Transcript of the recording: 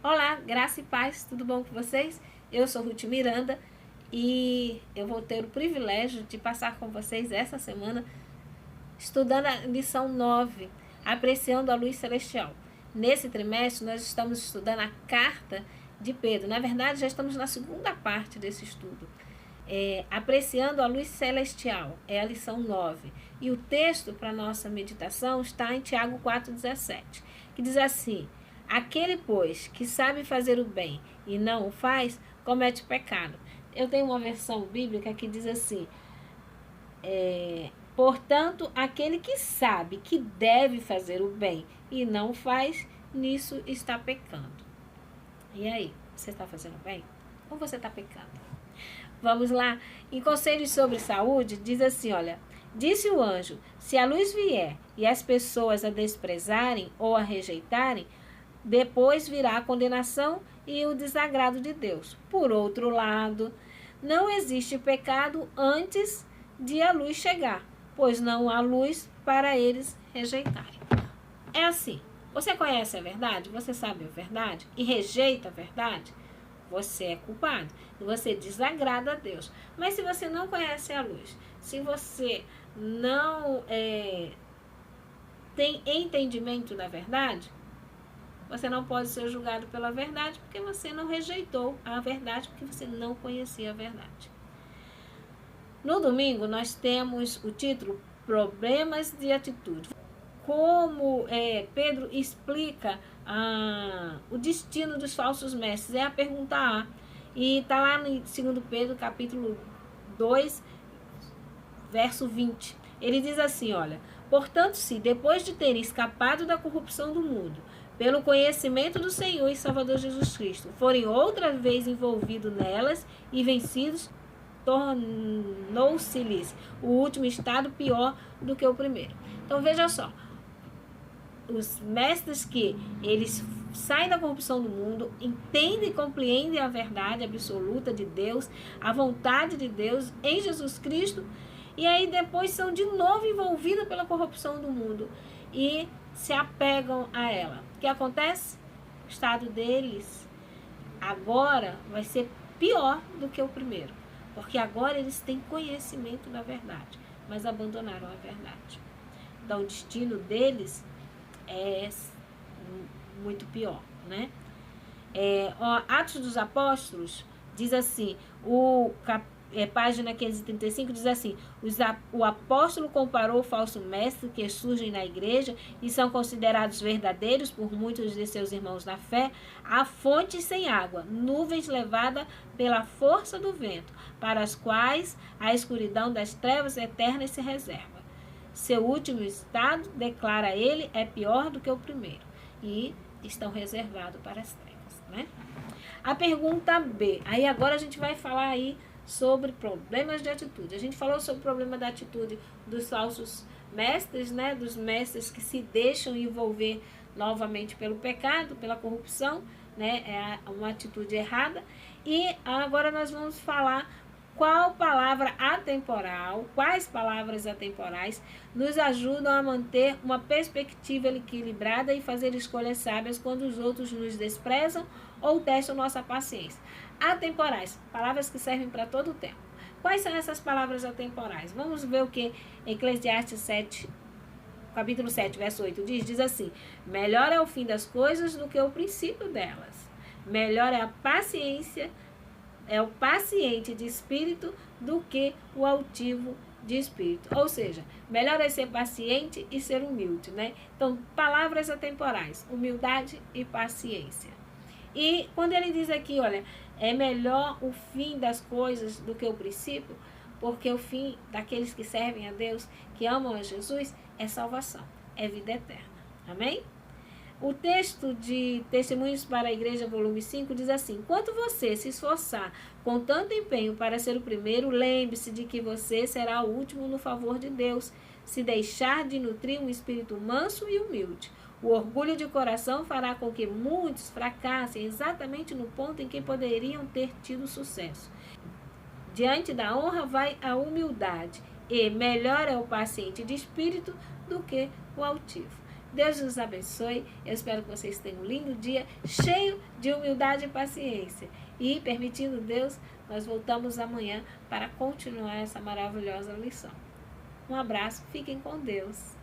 Olá, graça e paz, tudo bom com vocês? Eu sou Ruth Miranda e eu vou ter o privilégio de passar com vocês essa semana estudando a lição 9, Apreciando a Luz Celestial. Nesse trimestre nós estamos estudando a carta de Pedro. Na verdade, já estamos na segunda parte desse estudo. Apreciando a Luz Celestial, é a lição 9. E o texto para nossa meditação está em Tiago 4,17, que diz assim: aquele, pois, que sabe fazer o bem e não o faz, comete pecado. Eu tenho uma versão bíblica que diz assim: portanto, aquele que sabe que deve fazer o bem e não o faz, nisso está pecando. E aí, você está fazendo bem? Ou você está pecando? Vamos lá. Em Conselhos sobre Saúde, diz assim, olha: disse o anjo, se a luz vier e as pessoas a desprezarem ou a rejeitarem, depois virá a condenação e o desagrado de Deus. Por outro lado, não existe pecado antes de a luz chegar, pois não há luz para eles rejeitarem. É assim, você conhece a verdade, você sabe a verdade e rejeita a verdade, você é culpado e você desagrada a Deus. Mas se você não conhece a luz, se você não tem entendimento da verdade, você não pode ser julgado pela verdade, porque você não rejeitou a verdade, porque você não conhecia a verdade. No domingo, nós temos o título Problemas de Atitude. Como Pedro explica o destino dos falsos mestres, é a pergunta A. E está lá no 2 Pedro, capítulo 2, verso 20. Ele diz assim, olha: portanto, se depois de terem escapado da corrupção do mundo, pelo conhecimento do Senhor e Salvador Jesus Cristo, forem outra vez envolvidos nelas e vencidos, tornou-se-lhes o último estado pior do que o primeiro. Então veja só, os mestres que eles saem da corrupção do mundo, entendem e compreendem a verdade absoluta de Deus, a vontade de Deus em Jesus Cristo, e aí depois são de novo envolvidos pela corrupção do mundo e se apegam a ela. O que acontece? O estado deles agora vai ser pior do que o primeiro, porque agora eles têm conhecimento da verdade, mas abandonaram a verdade. Então o destino deles é muito pior, né? Atos dos Apóstolos diz assim, página 535 diz assim: o apóstolo comparou o falso mestre que surgem na igreja e são considerados verdadeiros por muitos de seus irmãos na fé, a fontes sem água, nuvens levadas pela força do vento, para as quais a escuridão das trevas eternas se reserva. Seu último estado, declara ele, é pior do que o primeiro, e estão reservados para as trevas, né? A pergunta B, aí agora a gente vai falar aí sobre problemas de atitude. A gente falou sobre o problema da atitude dos falsos mestres, né? Dos mestres que se deixam envolver novamente pelo pecado, pela corrupção, né? É uma atitude errada. E agora nós vamos falar qual palavra atemporal, quais palavras atemporais nos ajudam a manter uma perspectiva equilibrada e fazer escolhas sábias quando os outros nos desprezam ou testam nossa paciência. Atemporais, palavras que servem para todo o tempo. Quais são essas palavras atemporais? Vamos ver o que Eclesiastes 7, capítulo 7, verso 8 diz assim: melhor é o fim das coisas do que o princípio delas. Melhor é a paciência, é o paciente de espírito do que o altivo de espírito. Ou seja, melhor é ser paciente e ser humilde, né? Então, palavras atemporais, humildade e paciência. E quando ele diz aqui, olha, é melhor o fim das coisas do que o princípio, porque o fim daqueles que servem a Deus, que amam a Jesus, é salvação, é vida eterna. Amém? O texto de Testemunhos para a Igreja, volume 5, diz assim: enquanto você se esforçar com tanto empenho para ser o primeiro, lembre-se de que você será o último no favor de Deus, se deixar de nutrir um espírito manso e humilde. O orgulho de coração fará com que muitos fracassem exatamente no ponto em que poderiam ter tido sucesso. Diante da honra vai a humildade, e melhor é o paciente de espírito do que o altivo. Deus nos abençoe. Eu espero que vocês tenham um lindo dia, cheio de humildade e paciência. E, permitindo Deus, nós voltamos amanhã para continuar essa maravilhosa lição. Um abraço, fiquem com Deus.